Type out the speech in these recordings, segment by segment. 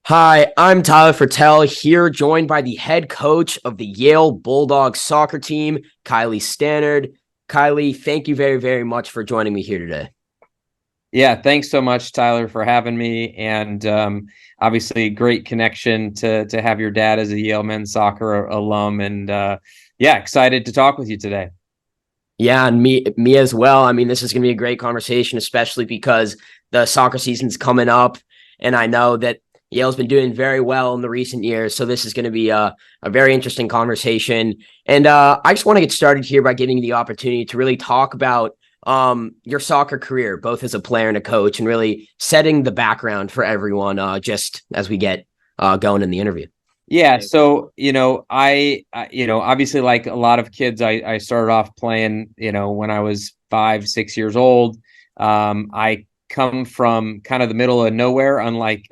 Hi, I'm Tyler Fertel here, joined by the head coach of the Yale Bulldogs soccer team, Kylie Stannard. Kylie, thank you very, very much for joining me here today. Yeah, thanks so much, Tyler, for having me. And obviously, great connection to have your dad as a Yale men's soccer alum. And yeah, excited to talk with you today. Yeah, and me as well. I mean, this is going to be a great conversation, especially because the soccer season's coming up, and I know that Yale's been doing very well in the recent years. So this is going to be a very interesting conversation. And I just want to get started here by giving you the opportunity to really talk about your soccer career, both as a player and a coach, and really setting the background for everyone just as we get going in the interview. Yeah, so obviously, like a lot of kids, I started off playing, when I was 5, 6 years old. I come from kind of the middle of nowhere, unlike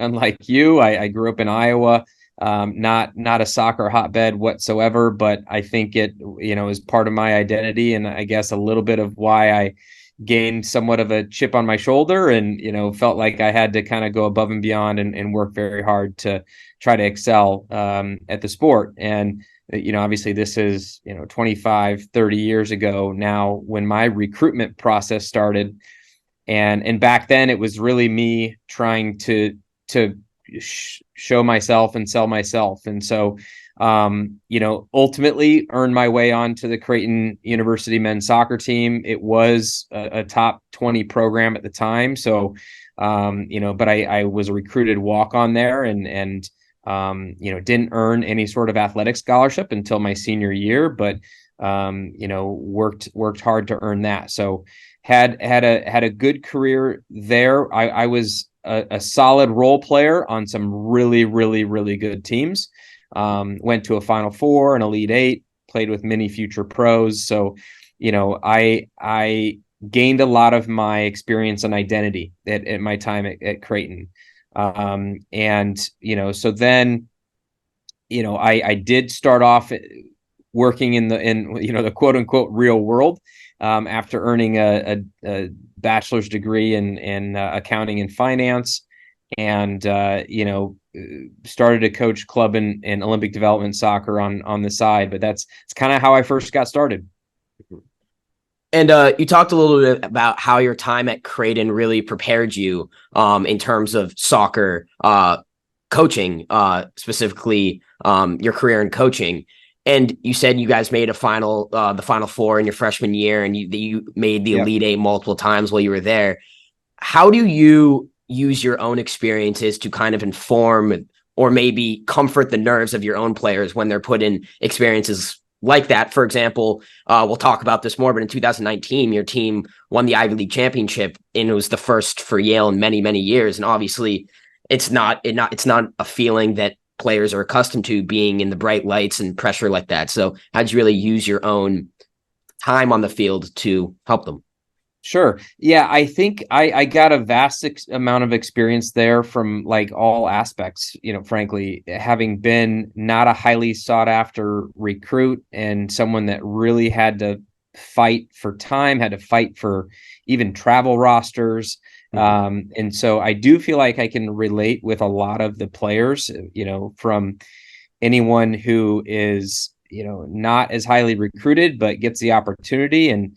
you. I grew up in Iowa, not a soccer hotbed whatsoever, but I think it, is part of my identity, and I guess a little bit of why I gained somewhat of a chip on my shoulder, and felt like I had to kind of go above and beyond and work very hard to try to excel at the sport. And obviously this is 25, 30 years ago now when my recruitment process started. And back then it was really me trying to show myself and sell myself. And so ultimately earned my way onto the Creighton University men's soccer team. It was a top 20 program at the time. So, but I was a recruited walk-on there, and didn't earn any sort of athletic scholarship until my senior year, but worked hard to earn that. So had a good career there. I was a solid role player on some really, really, really good teams. Went to a Final Four, an Elite Eight, played with many future pros. So, I gained a lot of my experience and identity at my time at Creighton. So then, I did start off working in the quote unquote real world, after earning a bachelor's degree in accounting and finance, and started to coach club and Olympic development soccer on the side. But it's kind of how I first got started. And you talked a little bit about how your time at Creighton really prepared you in terms of soccer coaching, specifically your career in coaching. And you said you guys made the Final Four in your freshman year, and you made the Yep. Elite Eight multiple times while you were there. How do you use your own experiences to kind of inform or maybe comfort the nerves of your own players when they're put in experiences like that? For example, we'll talk about this more, but in 2019, your team won the Ivy League championship, and it was the first for Yale in many, many years. And obviously, it's not a feeling that players are accustomed to, being in the bright lights and pressure like that. So how'd you really use your own time on the field to help them? Sure. Yeah, I think I got a vast amount of experience there from like all aspects, frankly, having been not a highly sought after recruit and someone that really had to fight for time, had to fight for even travel rosters. And so I do feel like I can relate with a lot of the players, from anyone who is, not as highly recruited, but gets the opportunity and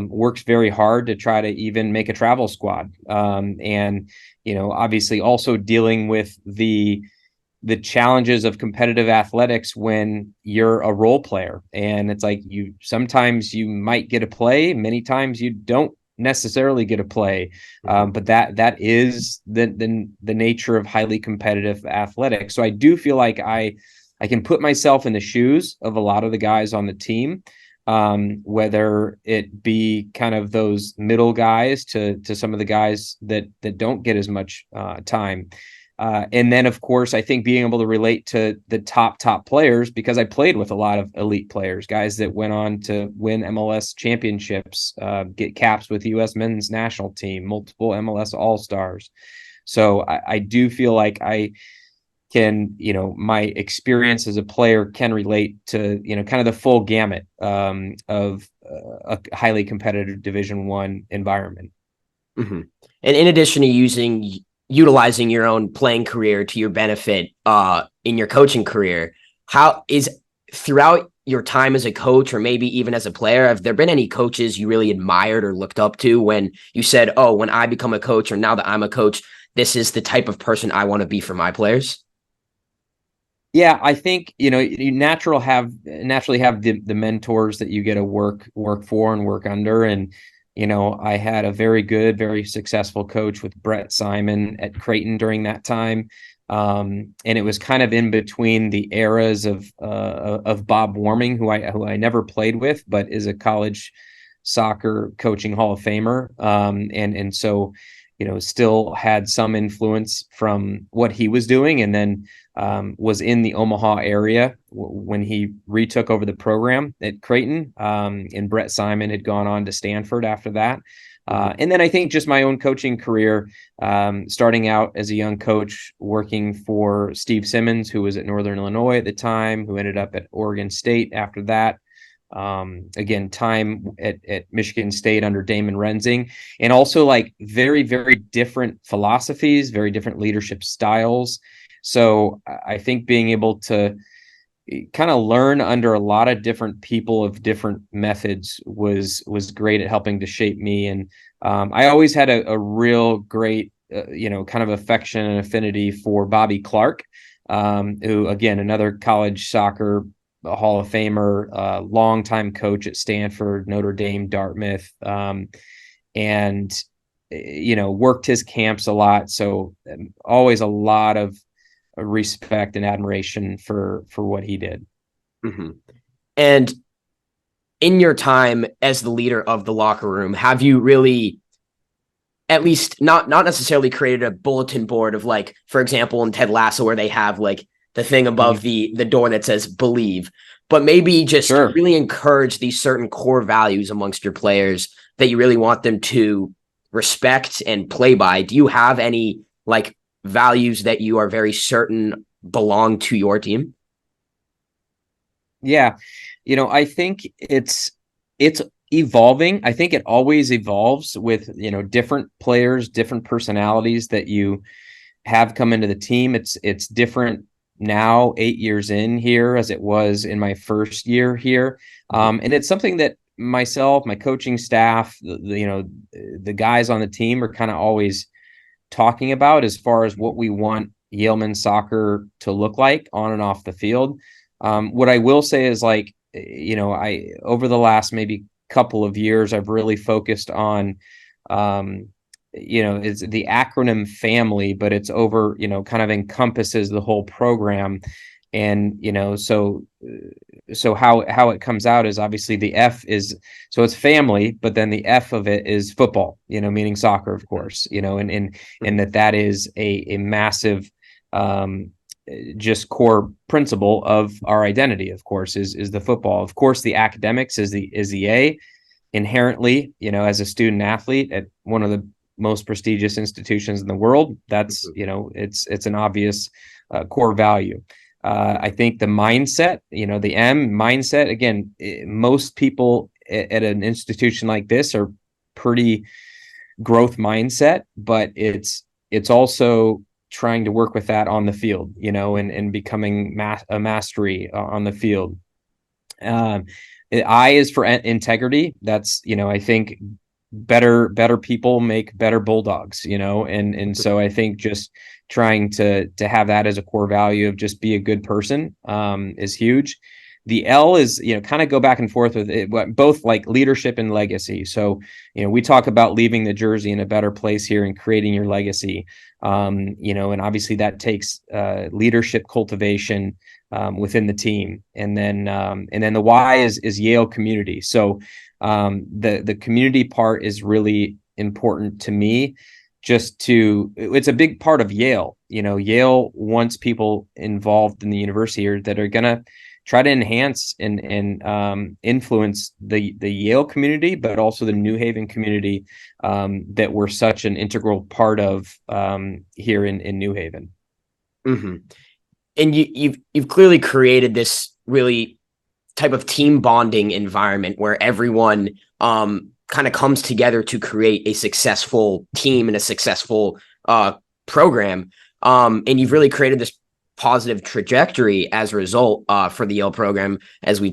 works very hard to try to even make a travel squad. And, obviously also dealing with the challenges of competitive athletics when you're a role player. And it's like sometimes you might get a play, many times you don't necessarily get a play. But that is the nature of highly competitive athletics. So I do feel like I can put myself in the shoes of a lot of the guys on the team, whether it be kind of those middle guys to some of the guys that don't get as much time. And then, of course, I think being able to relate to the top players, because I played with a lot of elite players, guys that went on to win MLS championships, get caps with the U.S. men's national team, multiple MLS All-Stars. So I do feel like I can, my experience as a player can relate to, kind of the full gamut of a highly competitive Division I environment. Mm-hmm. And in addition to using utilizing your own playing career to your benefit in your coaching career. How is throughout your time as a coach, or maybe even as a player, have there been any coaches you really admired or looked up to when you said, oh, when I become a coach, or now that I'm a coach, this is the type of person I want to be for my players? Yeah, I think, you naturally have the mentors that you get to work for and work under. And, I had a very good, very successful coach with Brett Simon at Creighton during that time. And it was kind of in between the eras of Bob Warming, who I never played with, but is a college soccer coaching Hall of Famer. And so, still had some influence from what he was doing, and then was in the Omaha area when he retook over the program at Creighton. And Brett Simon had gone on to Stanford after that. And then I think just my own coaching career, starting out as a young coach, working for Steve Simmons, who was at Northern Illinois at the time, who ended up at Oregon State after that. Again, time at Michigan State under Damon Rensing, and also like very, very different philosophies, very different leadership styles. So I think being able to kind of learn under a lot of different people of different methods was great at helping to shape me. And I always had a real great, kind of affection and affinity for Bobby Clark, who, again, another college soccer Hall of Famer, longtime coach at Stanford, Notre Dame, Dartmouth, and worked his camps a lot. So always a lot of respect and admiration for what he did. Mm-hmm. And in your time as the leader of the locker room, have you really, at least not necessarily, created a bulletin board of, like, for example, in Ted Lasso, where they have like the thing above the door that says believe, but maybe just really encourage these certain core values amongst your players that you really want them to respect and play by? Do you have any like values that you are very certain belong to your team? Yeah. I think it's evolving. I think it always evolves with, different players, different personalities that you have come into the team. It's different now, 8 years in here, as it was in my first year here. And it's something that myself, my coaching staff, the guys on the team are kind of always talking about as far as what we want Yale men's soccer to look like on and off the field. What I will say is, like, I, over the last maybe couple of years, I've really focused on, it's the acronym family, but it's over, kind of encompasses the whole program. And, so how it comes out is, obviously the F is, so it's family, but then the F of it is football, meaning soccer, of course, and that is a massive, just core principle of our identity, of course, is the football. Of course, the academics is the A. Inherently, as a student athlete at one of the most prestigious institutions in the world, that's, it's an obvious core value. I think the mindset, the M, mindset, again, most people at an institution like this are pretty growth mindset, but it's also trying to work with that on the field, and becoming a mastery on the field. I is for integrity. That's, I think better people make better Bulldogs, and so I think just trying to have that as a core value of just be a good person is huge. The L is, kind of go back and forth with it, both like leadership and legacy. So, we talk about leaving the jersey in a better place here and creating your legacy. And obviously that takes leadership cultivation within the team. And then the Y is Yale community. So the community part is really important to me. It's a big part of Yale. Yale wants people involved in the university here that are going to try to enhance and influence the Yale community, but also the New Haven community that we're such an integral part of here in New Haven. Mm-hmm. And you've clearly created this really type of team bonding environment where everyone kind of comes together to create a successful team and a successful program. And you've really created this positive trajectory as a result for the Yale program. As we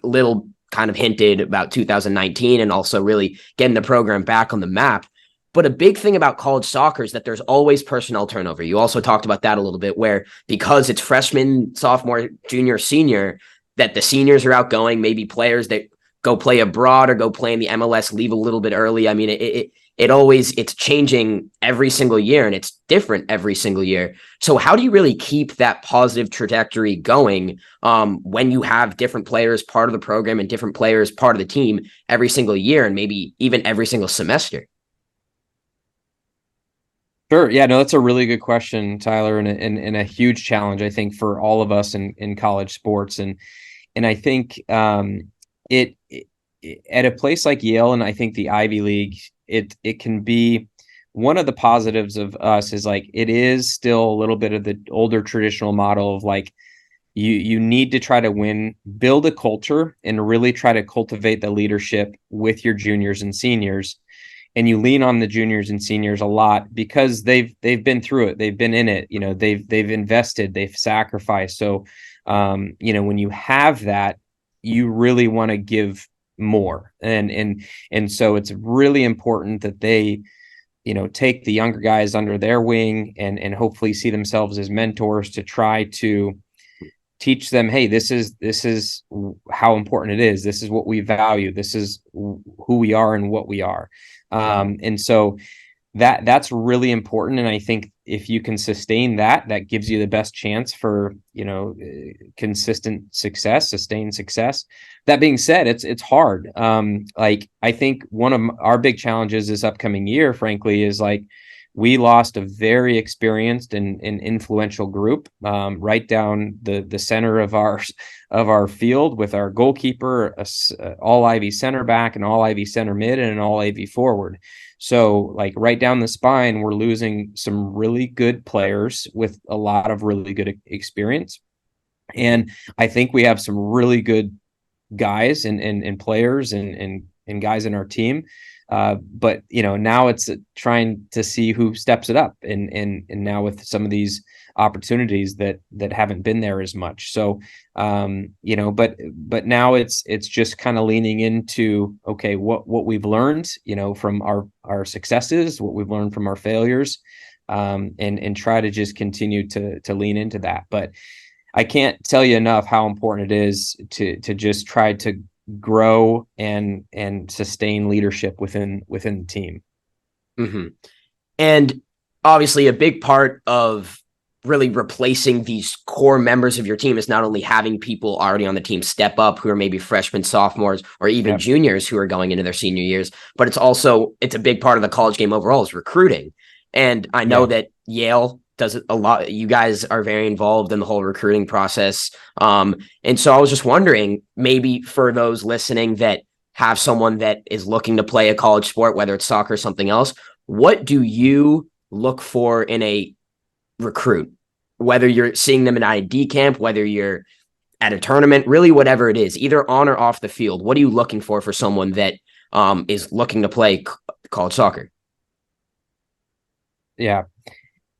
little kind of hinted about 2019 and also really getting the program back on the map. But a big thing about college soccer is that there's always personnel turnover. You also talked about that a little bit, where because it's freshman, sophomore, junior, senior, that the seniors are outgoing, maybe players that go play abroad or go play in the MLS leave a little bit early. I mean, it's changing every single year and it's different every single year. So how do you really keep that positive trajectory going when you have different players part of the program and different players part of the team every single year and maybe even every single semester? Sure. Yeah, no, that's a really good question, Tyler, and a huge challenge, I think, for all of us in college sports. And I think it at a place like Yale, and I think the Ivy League, it can be one of the positives of us is like it is still a little bit of the older traditional model of like you need to try to build a culture and really try to cultivate the leadership with your juniors and seniors. And you lean on the juniors and seniors a lot because they've been through it, they've been in it, they've invested, they've sacrificed. So when you have that, you really want to give more, and so it's really important that they take the younger guys under their wing and hopefully see themselves as mentors to try to teach them, hey, this is how important it is, this is what we value, this is who we are and what we are. And so that's really important. And I think if you can sustain that gives you the best chance for, consistent success, sustained success. That being said, it's hard. Like I think one of our big challenges this upcoming year, frankly, is like we lost a very experienced and influential group right down the center of our field, with our goalkeeper, all Ivy center back, and all Ivy center mid, and an all Ivy forward. So like right down the spine, we're losing some really good players with a lot of really good experience. And I think we have some really good guys and players and guys in our team. But now it's trying to see who steps it up, and now with some of these opportunities that haven't been there as much. So but now it's just kind of leaning into, okay, what we've learned, from our successes, what we've learned from our failures, and try to just continue to lean into that. But I can't tell you enough how important it is to just try to grow and sustain leadership within the team. Mm-hmm. And obviously a big part of really replacing these core members of your team is not only having people already on the team step up who are maybe freshmen, sophomores, or even juniors who are going into their senior years, but it's a big part of the college game overall is recruiting. And I know that Yale does it a lot. You guys are very involved in the whole recruiting process. And so I was just wondering, maybe for those listening that have someone that is looking to play a college sport, whether it's soccer or something else, what do you look for in a recruit? Whether you're seeing them in an ID camp, whether you're at a tournament, really whatever it is, either on or off the field, what are you looking for someone that is looking to play college soccer? Yeah.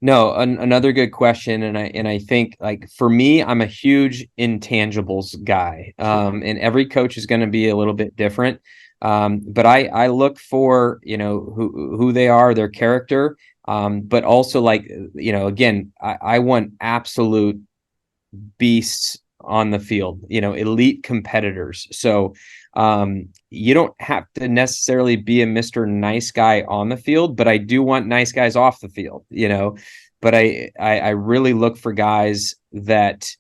No, another good question. And I think, like, for me, I'm a huge intangibles guy. And every coach is going to be a little bit different. But I look for, who they are, their character. But also, like, again, I want absolute beasts on the field, elite competitors. So you don't have to necessarily be a Mr. Nice Guy on the field, but I do want nice guys off the field, but I really look for guys that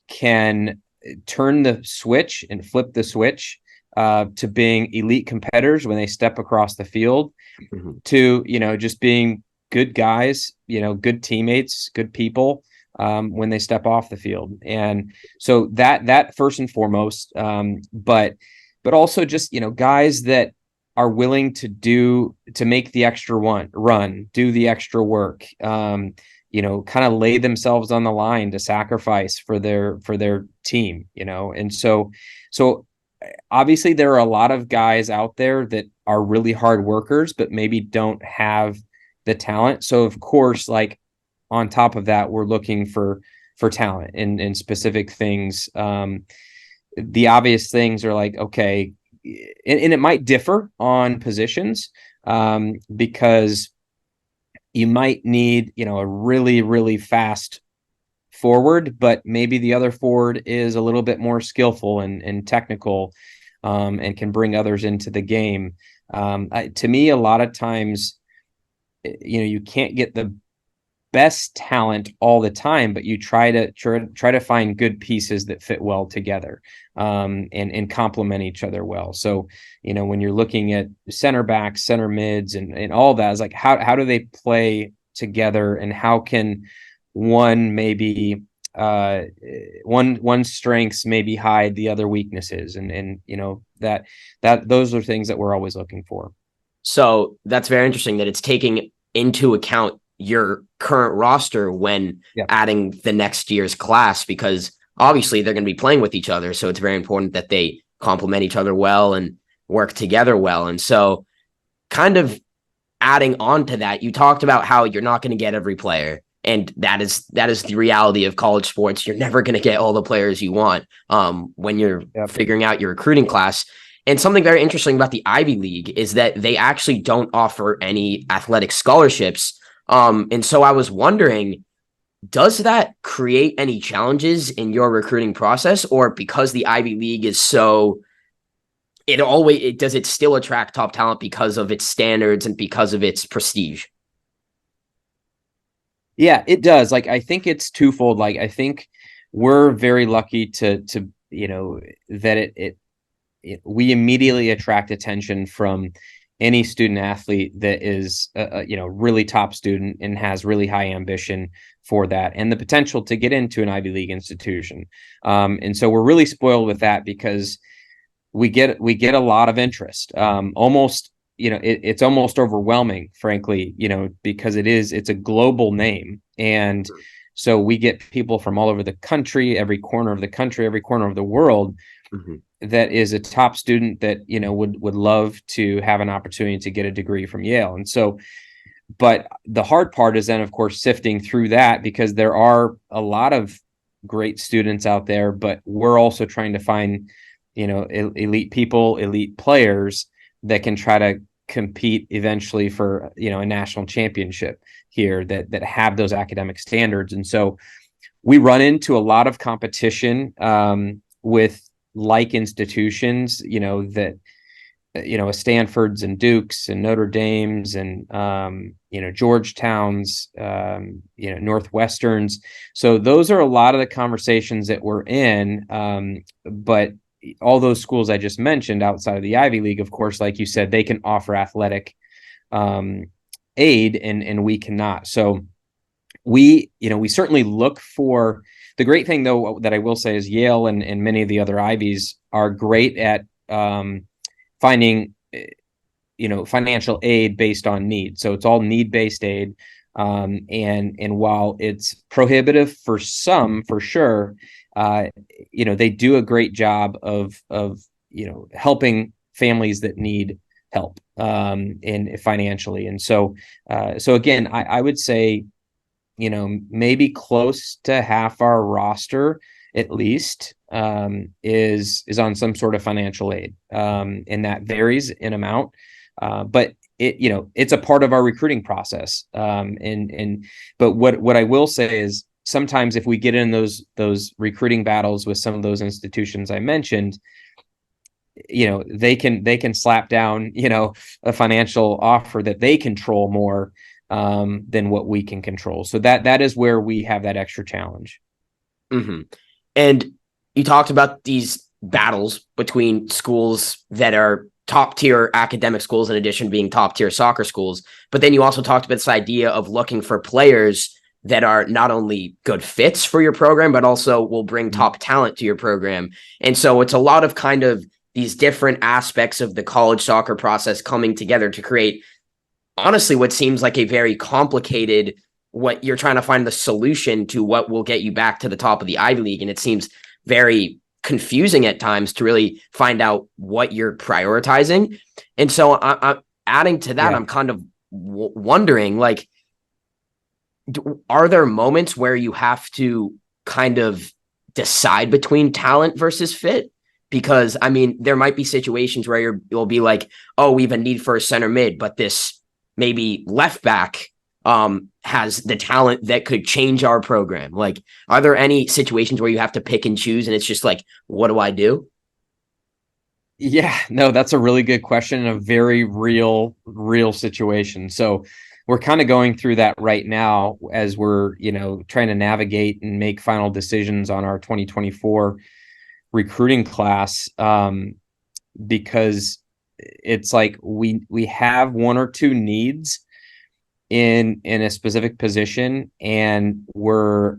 can turn the switch and flip the switch to being elite competitors when they step across the field, to, just being good guys, good teammates, good people when they step off the field. And so that first and foremost, but also just, guys that are willing to make the extra run, do the extra work, kind of lay themselves on the line to sacrifice for their team, and so obviously there are a lot of guys out there that are really hard workers, but maybe don't have the talent. So of course, like on top of that, we're looking for talent in specific things. The obvious things are like, okay, and it might differ on positions, because you might need, a really, really fast forward, but maybe the other forward is a little bit more skillful and technical, and can bring others into the game. To me, a lot of times, you can't get the best talent all the time, but you try to find good pieces that fit well together, and complement each other well. So, when you're looking at center backs, center mids, and all that, is like, how do they play together, and how can one maybe one strengths maybe hide the other weaknesses, and that those are things that we're always looking for. So that's very interesting that it's taking into account your current roster when adding the next year's class, because obviously they're going to be playing with each other. So it's very important that they complement each other well and work together well. And so kind of adding on to that, you talked about how you're not going to get every player. And that is the reality of college sports. You're never going to get all the players you want when you're figuring out your recruiting class. And something very interesting about the Ivy League is that they actually don't offer any athletic scholarships. And so I was wondering, does that create any challenges in your recruiting process, or because the Ivy League is so, does it still attract top talent because of its standards and because of its prestige? Yeah, it does. Like, I think it's twofold. Like, I think we're very lucky to that we immediately attract attention from any student athlete that is really top student and has really high ambition for that and the potential to get into an Ivy League institution. And so we're really spoiled with that, because we get a lot of interest. Almost, it's almost overwhelming, frankly, because it's a global name. And so we get people from all over the country, every corner of the country, every corner of the world, that is a top student that, would love to have an opportunity to get a degree from Yale. And so, but the hard part is then, of course, sifting through that, because there are a lot of great students out there, but we're also trying to find, elite people, elite players that can try to compete eventually for, a national championship here, that have those academic standards. And so we run into a lot of competition with like institutions, that, Stanford's and Duke's and Notre Dame's and, Georgetown's, Northwestern's. So those are a lot of the conversations that we're in. But all those schools I just mentioned outside of the Ivy League, of course, like you said, they can offer athletic aid, and we cannot. So we certainly look for. The great thing, though, that I will say is Yale and many of the other Ivies are great at finding, financial aid based on need. So it's all need-based aid. And while it's prohibitive for some, for sure, they do a great job of helping families that need help and financially. And so again, I would say, maybe close to half our roster, at least, is on some sort of financial aid. And that varies in amount. But it's a part of our recruiting process. But what I will say is, sometimes if we get in those recruiting battles with some of those institutions I mentioned, they can slap down, a financial offer that they control more than what we can control. So that is where we have that extra challenge. Mm-hmm. And you talked about these battles between schools that are top tier academic schools, in addition to being top tier soccer schools. But then you also talked about this idea of looking for players that are not only good fits for your program, but also will bring top talent to your program. And so it's a lot of kind of these different aspects of the college soccer process coming together to create, honestly, what seems like a very complicated, what you're trying to find the solution to what will get you back to the top of the Ivy League. And it seems very confusing at times to really find out what you're prioritizing. And so I'm adding to that. I'm kind of wondering, like, are there moments where you have to kind of decide between talent versus fit? Because I mean, there might be situations where you'll be like, oh, we have a need for a center mid, but this maybe left back has the talent that could change our program. Like, are there any situations where you have to pick and choose and it's just like, what do I do? Yeah, no, that's a really good question and a very real situation. So we're kind of going through that right now as we're, trying to navigate and make final decisions on our 2024 recruiting class. Because it's like we have one or two needs in a specific position, and we're,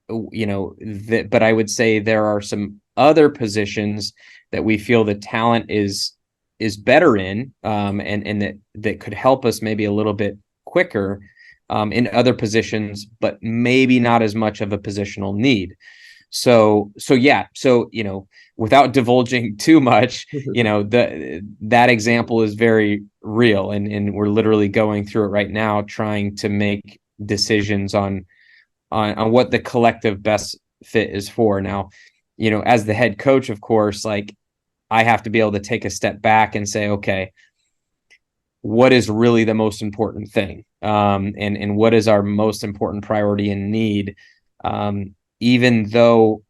but I would say there are some other positions that we feel the talent is better in, and that could help us maybe a little bit quicker in other positions, but maybe not as much of a positional need. So yeah, without divulging too much, that example is very real, and we're literally going through it right now, trying to make decisions on what the collective best fit is for. Now, as the head coach, of course, like, I have to be able to take a step back and say, okay, what is really the most important thing? And what is our most important priority and need? Even though,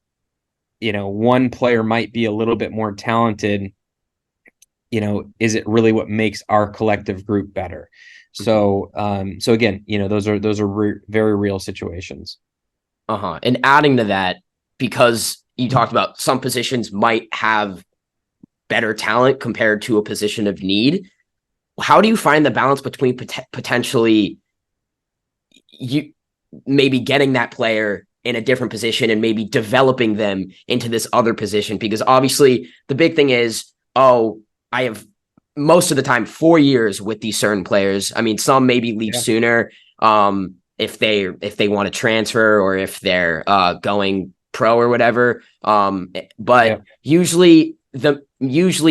one player might be a little bit more talented, is it really what makes our collective group better? So again, those are very real situations. And adding to that, because you talked about some positions might have better talent compared to a position of need, how do you find the balance between potentially you maybe getting that player in a different position and maybe developing them into this other position? Because obviously the big thing is, oh, I have most of the time 4 years with these certain players. I mean, some maybe leave sooner if they want to transfer, or if they're going pro or whatever. But usually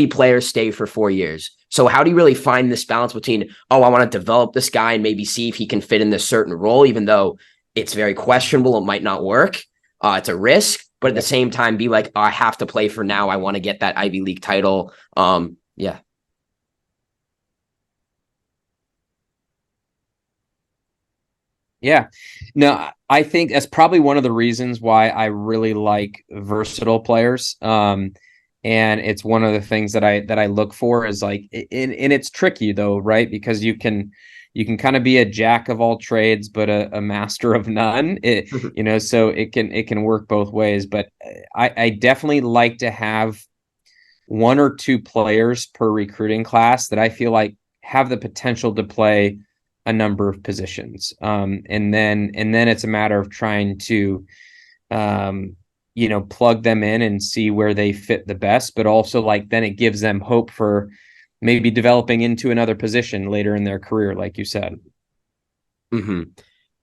players stay for 4 years. So how do you really find this balance between, oh, I want to develop this guy and maybe see if he can fit in this certain role, even though it's very questionable, it might not work. It's a risk, but at the same time be like, oh, I have to play for now. I want to get that Ivy League title. Yeah. Yeah. No, I think that's probably one of the reasons why I really like versatile players. And it's one of the things that I look for is like, and it's tricky though, right? Because you can kind of be a jack of all trades, but a master of none. So it can work both ways. But I definitely like to have one or two players per recruiting class that I feel like have the potential to play a number of positions. And then it's a matter of trying to, plug them in and see where they fit the best, but also like, then it gives them hope for maybe developing into another position later in their career, like you said. Mm-hmm.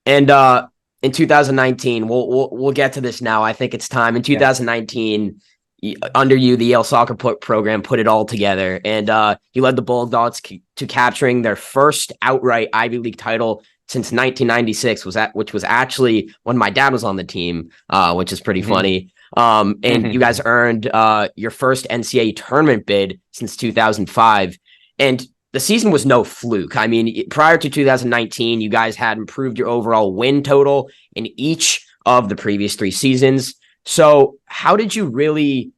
And in 2019, we'll get to this now. I think it's time. In 2019, under you, the Yale soccer program put it all together, and you led the Bulldogs to capturing their first outright Ivy League title since 1996, which was actually when my dad was on the team, which is pretty funny. And you guys earned your first NCAA tournament bid since 2005. And the season was no fluke. I mean, prior to 2019, you guys had improved your overall win total in each of the previous 3 seasons. So how did you really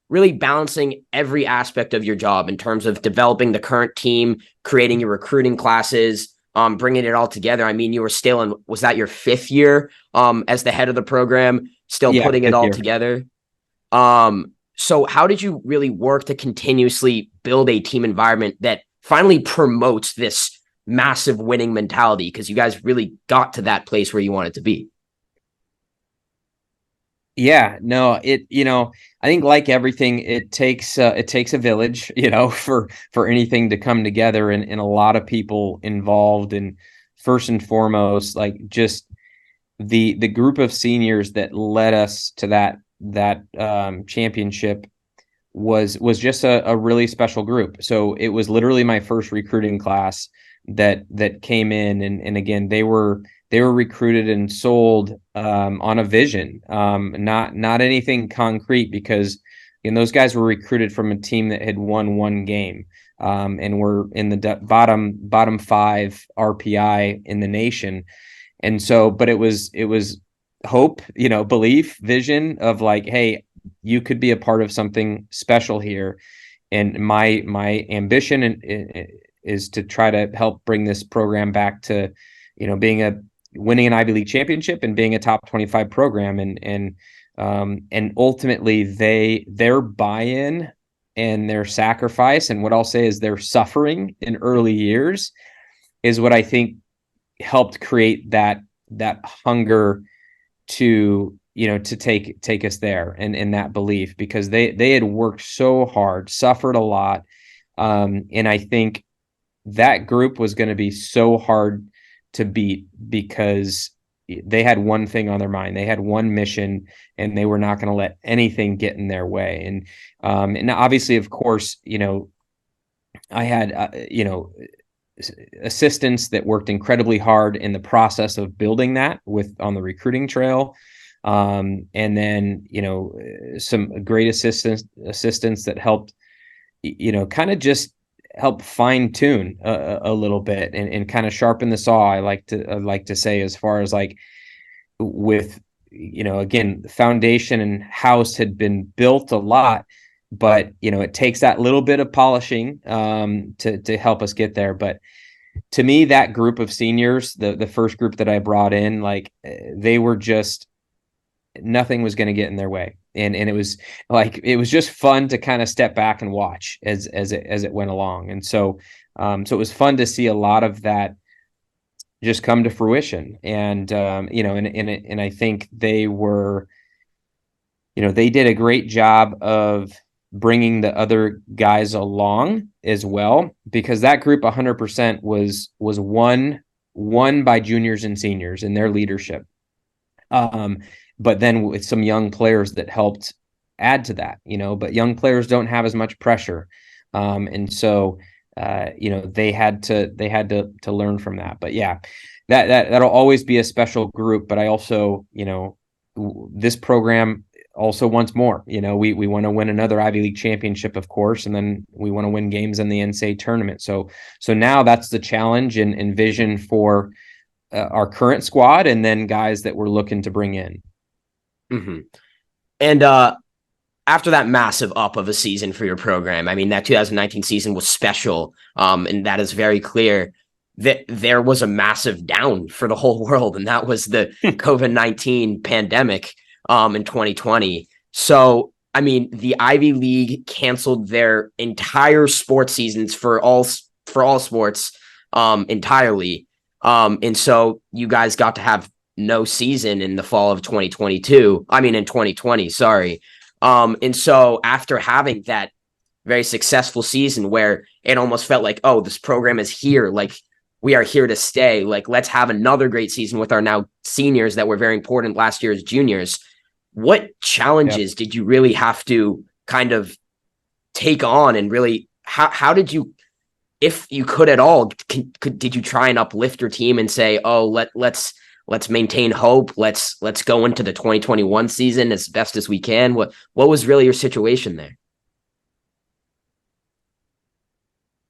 balancing every aspect of your job in terms of developing the current team, creating your recruiting classes, bringing it all together? I mean, you were still in, was that your 5th year as the head of the program, still putting it all together? So how did you really work to continuously build a team environment that finally promotes this massive winning mentality? Because you guys really got to that place where you wanted to be. Yeah, no, I think like everything, it takes a village, for anything to come together, and a lot of people involved. And first and foremost, like, just the group of seniors that led us to that championship was just a really special group. So it was literally my first recruiting class that came in, and again, they were recruited and sold on a vision, not anything concrete, because those guys were recruited from a team that had won one game, and were in the bottom 5 RPI in the nation. And so, but it was hope, belief, vision of like, hey, you could be a part of something special here. And my ambition is to try to help bring this program back to, winning an Ivy League championship and being a top 25 program. And ultimately their buy-in and their sacrifice, and what I'll say is their suffering in early years, is what I think helped create that hunger to take us there, and that belief, because they had worked so hard, suffered a lot, and I think that group was going to be so hard to beat, because they had one thing on their mind. They had one mission, and they were not going to let anything get in their way. And obviously, of course, I had assistants that worked incredibly hard in the process of building that on the recruiting trail. And then, some great assistants that helped, kind of just help fine tune a little bit, and kind of sharpen the saw. I like to say, as far as like with, again, the foundation and house had been built a lot, but, it takes that little bit of polishing to help us get there. But to me, that group of seniors, the first group that I brought in, like, they were just, nothing was going to get in their way. And it was just fun to kind of step back and watch as it went along. And so it was fun to see a lot of that just come to fruition. And and I think they were, they did a great job of bringing the other guys along as well, because that group 100% was won by juniors and seniors in their leadership. But then with some young players that helped add to that, but young players don't have as much pressure. And so, they had to learn from that. But yeah, that'll always be a special group. But I also, this program also wants more. We want to win another Ivy League championship, of course, and then we want to win games in the NCAA tournament. So now that's the challenge and vision for our current squad, and then guys that we're looking to bring in. Mm-hmm. And after that massive up of a season for your program, I mean, that 2019 season was special, and that is very clear. That there was a massive down for the whole world, and that was the COVID-19 pandemic in 2020. So, I mean, the Ivy League canceled their entire sports seasons for all sports entirely. And so you guys got to have no season in the fall of 2022. I mean, in 2020, sorry. And so after having that very successful season where it almost felt like, oh, this program is here, like we are here to stay, like let's have another great season with our now seniors that were very important last year as juniors. What challenges did you really have to kind of take on, and really how did you, if you could at all, did you try and uplift your team and say, oh, let's maintain hope. Let's go into the 2021 season as best as we can. What was really your situation there?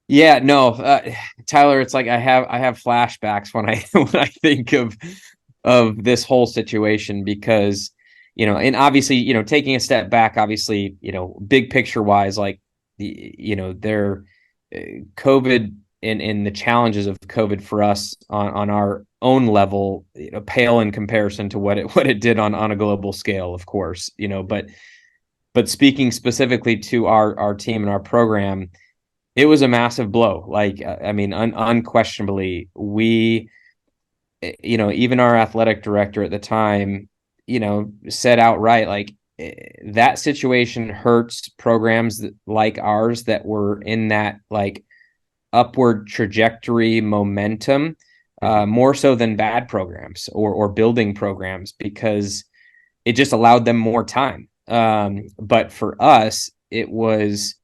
Yeah, no, Tyler, it's like I have flashbacks when I think of this whole situation, because, and obviously, taking a step back, obviously, big picture wise, like their COVID and the challenges of COVID for us on our own level, pale in comparison to what it did on a global scale, of course, but speaking specifically to our team and our program, it was a massive blow. Like, I mean, unquestionably, we, even our athletic director at the time, said outright, like, that situation hurts programs like ours that were in that like upward trajectory momentum, more so than bad programs or building programs, because it just allowed them more time. But for us, it was,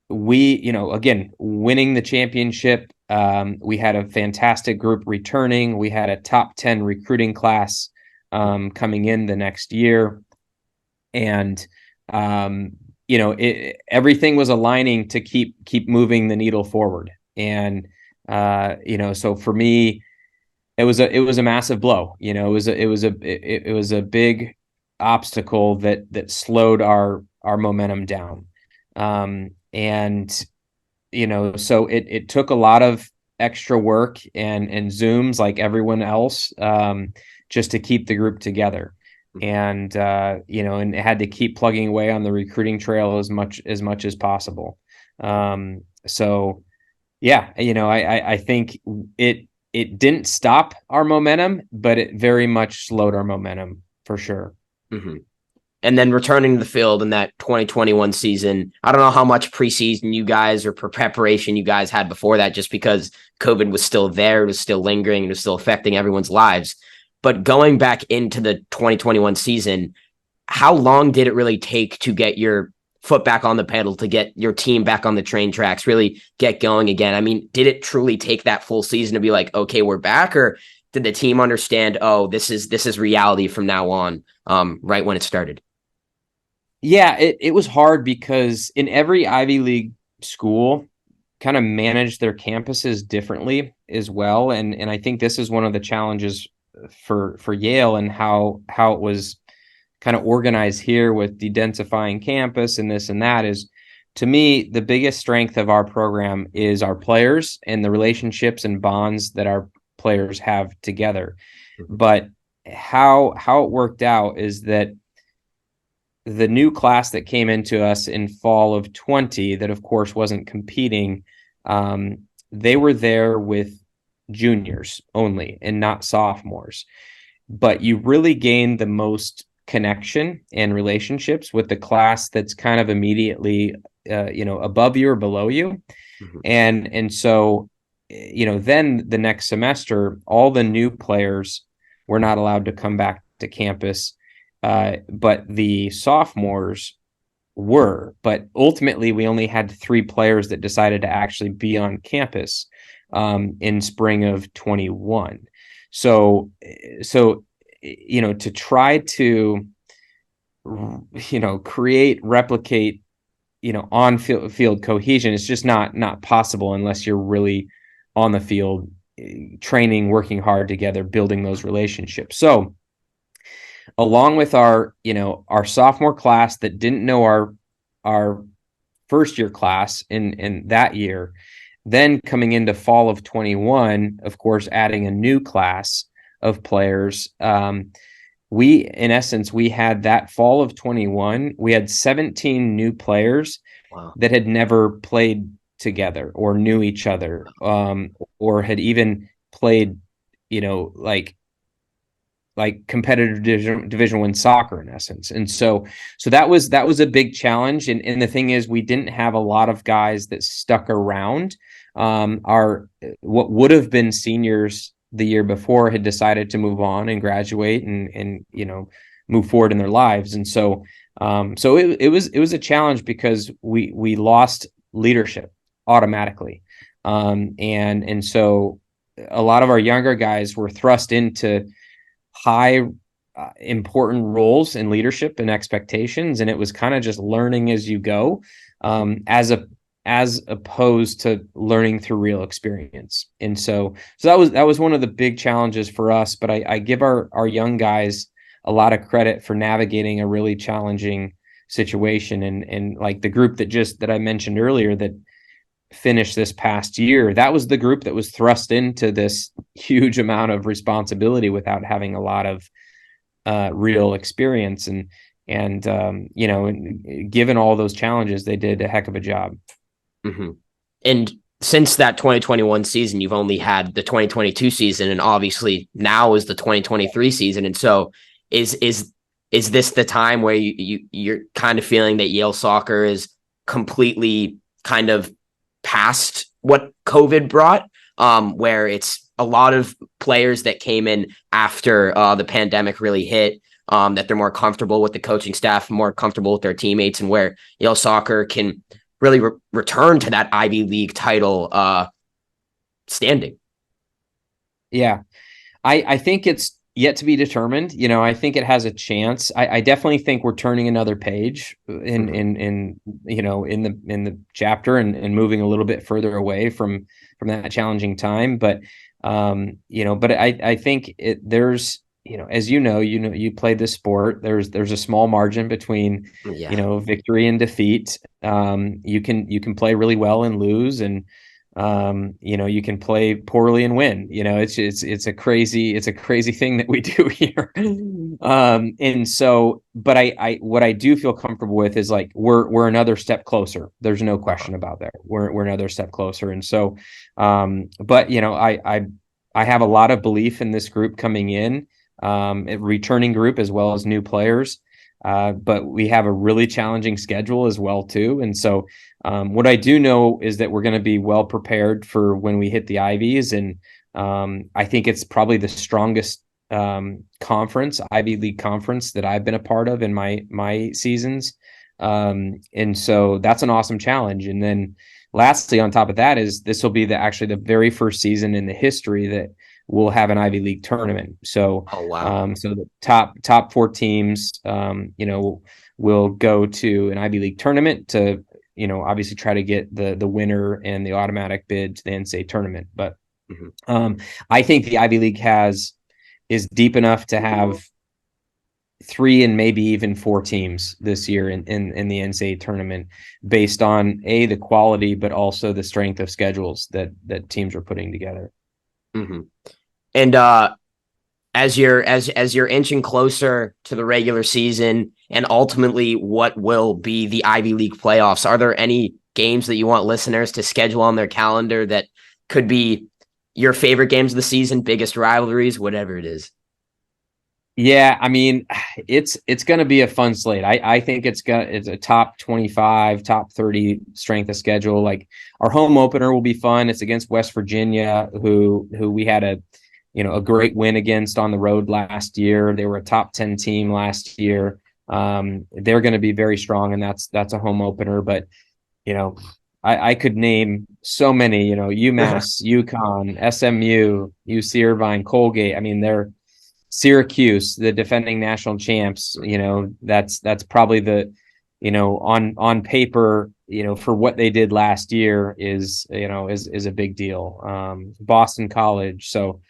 again, winning the championship, We had a fantastic group returning. We had a top 10 recruiting class coming in the next year. And, everything was aligning to keep moving the needle forward. And, so for me, it was a massive blow. It was a big obstacle that slowed our momentum down. So it took a lot of extra work and Zooms like everyone else, just to keep the group together. And and it had to keep plugging away on the recruiting trail as much as possible. So yeah, I think it didn't stop our momentum, but it very much slowed our momentum for sure. Mm-hmm. And then returning to the field in that 2021 season, I don't know how much preseason you guys or preparation you guys had before that, just because COVID was still there, it was still lingering, it was still affecting everyone's lives. But going back into the 2021 season, how long did it really take to get your foot back on the pedal, to get your team back on the train tracks, really get going again? I mean, did it truly take that full season to be like, okay, we're back? Or did the team understand, oh, this is reality from now on, right when it started? Yeah, it was hard because in every Ivy League school kind of manage their campuses differently as well. And I think this is one of the challenges for Yale and how it was kind of organized here with de-densifying campus and this and that. Is, to me, the biggest strength of our program is our players and the relationships and bonds that our players have together. But how it worked out is that the new class that came into us in fall of 20, that of course wasn't competing, they were there with juniors only and not sophomores. But you really gain the most connection and relationships with the class that's kind of immediately above you or below you. Mm-hmm. And so then the next semester, all the new players were not allowed to come back to campus, but the sophomores were. But ultimately, we only had 3 players that decided to actually be on campus in spring of 21. So to try to replicate on field cohesion is just not possible unless you're really on the field, training, working hard together, building those relationships. So along with our sophomore class that didn't know our first year class in that year, then coming into fall of 21, of course, adding a new class of players, we had that fall of 21, we had 17 new players. Wow. That had never played together or knew each other, or had even played, like competitive division 1 soccer in essence. And so that was a big challenge. And the thing is, we didn't have a lot of guys that stuck around. What would have been seniors the year before had decided to move on and graduate and move forward in their lives. And so it was a challenge because we lost leadership automatically. And so a lot of our younger guys were thrust into high important roles in leadership and expectations, and it was kind of just learning as you go, as opposed to learning through real experience. And so that was one of the big challenges for us. But I give our young guys a lot of credit for navigating a really challenging situation. And like the group that I mentioned earlier that finished this past year, that was the group that was thrust into this huge amount of responsibility without having a lot of real experience. And given all those challenges, they did a heck of a job. Mm-hmm. And since that 2021 season, you've only had the 2022 season, and obviously now is the 2023 season. And so is this the time where you're kind of feeling that Yale soccer is completely kind of past what COVID brought, where it's a lot of players that came in after the pandemic really hit, that they're more comfortable with the coaching staff, more comfortable with their teammates, and where Yale soccer can really return to that Ivy League title standing. Yeah. I think it's yet to be determined. I think it has a chance. I definitely think we're turning another page in the chapter and moving a little bit further away from that challenging time. But I think there's, as you played this sport, there's a small margin between, Yeah. victory and defeat. You can play really well and lose, and you can play poorly and win. It's a crazy thing that we do here. And so, but what I do feel comfortable with is like we're another step closer. There's no question about that. We're another step closer. And so, but I have a lot of belief in this group coming in, a returning group as well as new players. But we have a really challenging schedule as well too. And so what I do know is that we're going to be well prepared for when we hit the Ivies. And I think it's probably the strongest Ivy League conference that I've been a part of in my seasons. And so that's an awesome challenge. And then lastly, on top of that, is this will be the very first season in the history that we'll have an Ivy League tournament. So, Oh, wow. So the top 4 teams, will go to an Ivy League tournament to, obviously try to get the winner and the automatic bid to the NCAA tournament. But I think the Ivy League is deep enough to have 3 and maybe even 4 teams this year in the NCAA tournament, based on the quality, but also the strength of schedules that teams are putting together. Mm-hmm. And as you're inching closer to the regular season and ultimately what will be the Ivy League playoffs, are there any games that you want listeners to schedule on their calendar that could be your favorite games of the season, biggest rivalries, whatever it is? Yeah, I mean, it's going to be a fun slate. I think it's a top 25, top 30 strength of schedule. Like, our home opener will be fun. It's against West Virginia, who we had a great win against on the road last year. They were a top 10 team last year. They're going to be very strong, and that's a home opener. But I could name so many. UMass, UConn, SMU, UC Irvine, Colgate. I mean, they're Syracuse, the defending national champs. That's probably the on paper, for what they did last year is a big deal. Boston College. So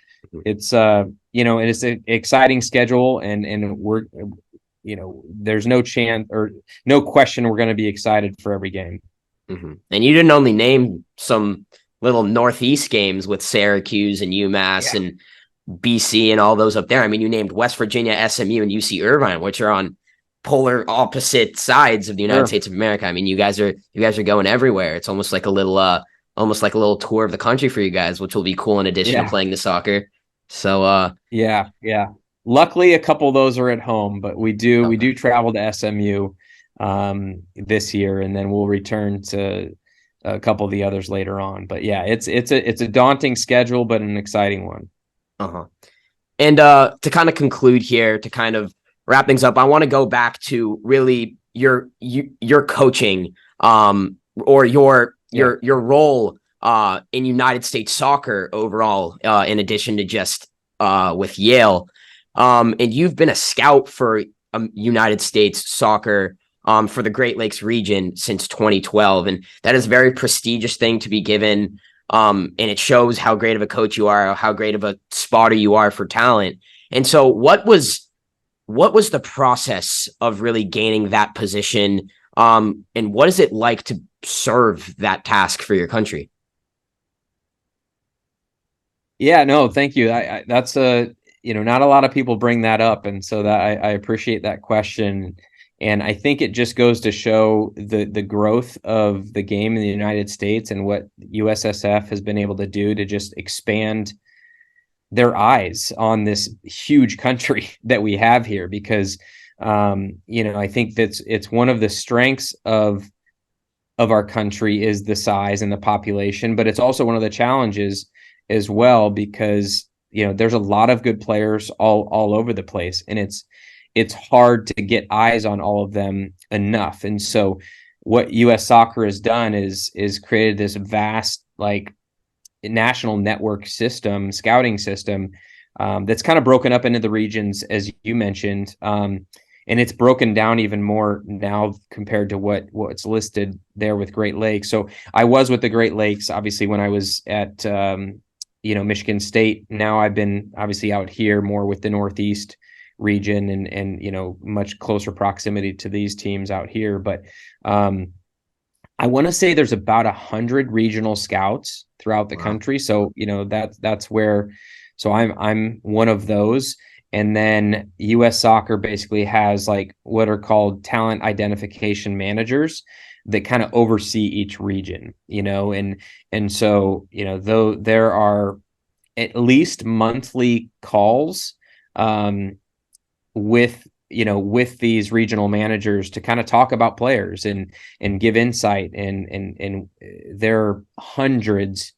it's it's an exciting schedule, and we're there's no chance or no question we're going to be excited for every game. Mm-hmm. And you didn't only name some little Northeast games with Syracuse and UMass and BC and all those up there. I mean, you named West Virginia, SMU, and UC Irvine, which are on polar opposite sides of the United States of America. I mean, you guys are going everywhere. It's almost like a little tour of the country for you guys, which will be cool in addition to playing the soccer. So yeah. Luckily, a couple of those are at home, but we do travel to SMU this year, and then we'll return to a couple of the others later on. But yeah, it's a daunting schedule, but an exciting one. And to kind of conclude here, to kind of wrap things up, I want to go back to really your coaching, or your role in United States soccer overall, in addition to just with Yale. And you've been a scout for United States soccer for the Great Lakes region since 2012, and that is a very prestigious thing to be given. And it shows how great of a coach you are, how great of a spotter you are for talent. And so what was the process of really gaining that position? And what is it like to serve that task for your country? Yeah, no, thank you. That's not a lot of people bring that up. And so that I appreciate that question. And I think it just goes to show the growth of the game in the United States and what USSF has been able to do to just expand their eyes on this huge country that we have here. Because, I think it's one of the strengths of our country is the size and the population, but it's also one of the challenges as well, because, there's a lot of good players all over the place, and it's hard to get eyes on all of them enough. And so what U.S. soccer has done is created this vast national network system, scouting system, that's kind of broken up into the regions, as you mentioned. And it's broken down even more now compared to what's listed there with Great Lakes. So I was with the Great Lakes, obviously, when I was at, Michigan State. Now I've been obviously out here more with the Northeast region and much closer proximity to these teams out here. But I want to say there's about 100 regional scouts throughout the country. So, that's where, so I'm one of those. And then US Soccer basically has like what are called talent identification managers that kind of oversee each region, and so, though there are at least monthly calls with these regional managers to kind of talk about players and give insight, and there are hundreds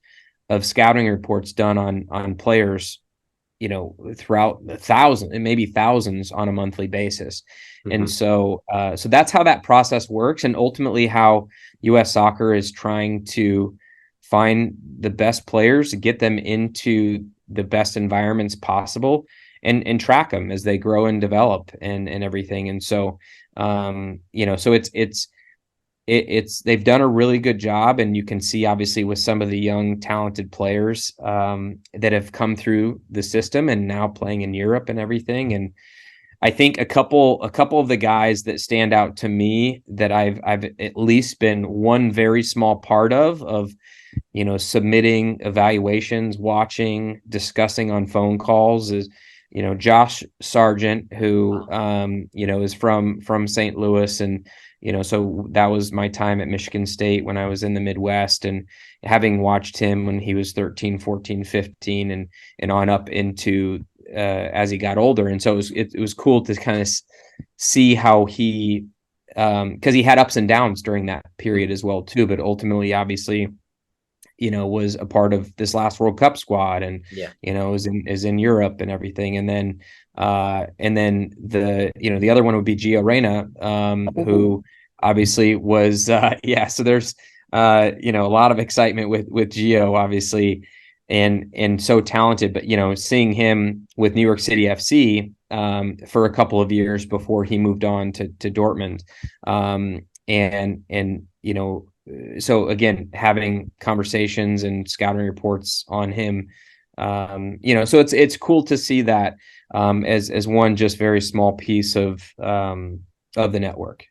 of scouting reports done on players, throughout thousands and maybe thousands on a monthly basis. Mm-hmm. And so that's how that process works, and ultimately how US Soccer is trying to find the best players, get them into the best environments possible, and track them as they grow and develop and everything. And so, so it's they've done a really good job, and you can see obviously with some of the young talented players that have come through the system and now playing in Europe and everything. And I think a couple of the guys that stand out to me that I've at least been one very small part of submitting evaluations, watching, discussing on phone calls is Josh Sargent, who is from St. Louis. And so that was my time at Michigan State when I was in the Midwest, and having watched him when he was 13, 14, 15 and on up into as he got older. And so it was cool to kind of see how he, because he had ups and downs during that period as well too, but ultimately obviously was a part of this last World Cup squad, and is in Europe and everything. And then the other one would be Gio Reyna, who obviously was so there's a lot of excitement with Gio, obviously, and so talented. But seeing him with New York City FC for a couple of years before he moved on to Dortmund, so again, having conversations and scouting reports on him, so it's cool to see that as one just very small piece of the network.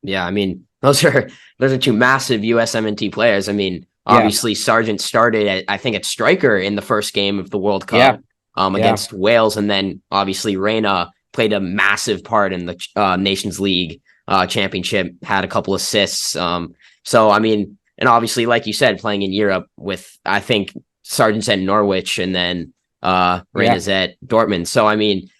Yeah, I mean, those are two massive USMNT players. I mean, obviously Sargent started I think at striker in the first game of the World Cup against Wales, and then obviously Reyna played a massive part in the Nations League championship, had a couple assists. So I mean, and obviously, like you said, playing in Europe with, I think Sargent's at Norwich, and then Reyna's at Dortmund. So I mean,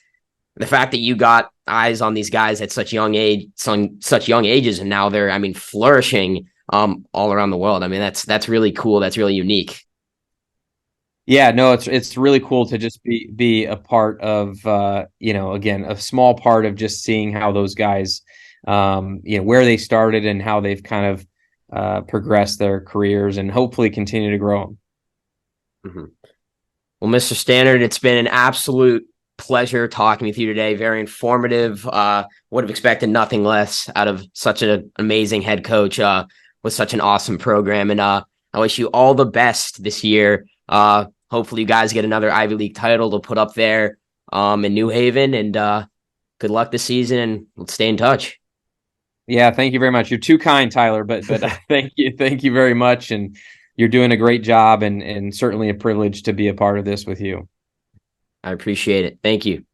the fact that you got eyes on these guys at such young ages, and now they're, I mean, flourishing all around the world. I mean, that's really cool. That's really unique. Yeah, no, it's really cool to just be a part of, again, a small part of just seeing how those guys, where they started and how they've kind of progress their careers and hopefully continue to grow them. Mm-hmm. Well, Mr. Stannard, it's been an absolute pleasure talking with you today. Very informative. Would have expected nothing less out of such an amazing head coach with such an awesome program. And I wish you all the best this year. Hopefully you guys get another Ivy League title to put up there in New Haven. And good luck this season, and let's stay in touch. Yeah, thank you very much. You're too kind, Tyler, but thank you very much, and you're doing a great job, and certainly a privilege to be a part of this with you. I appreciate it. Thank you.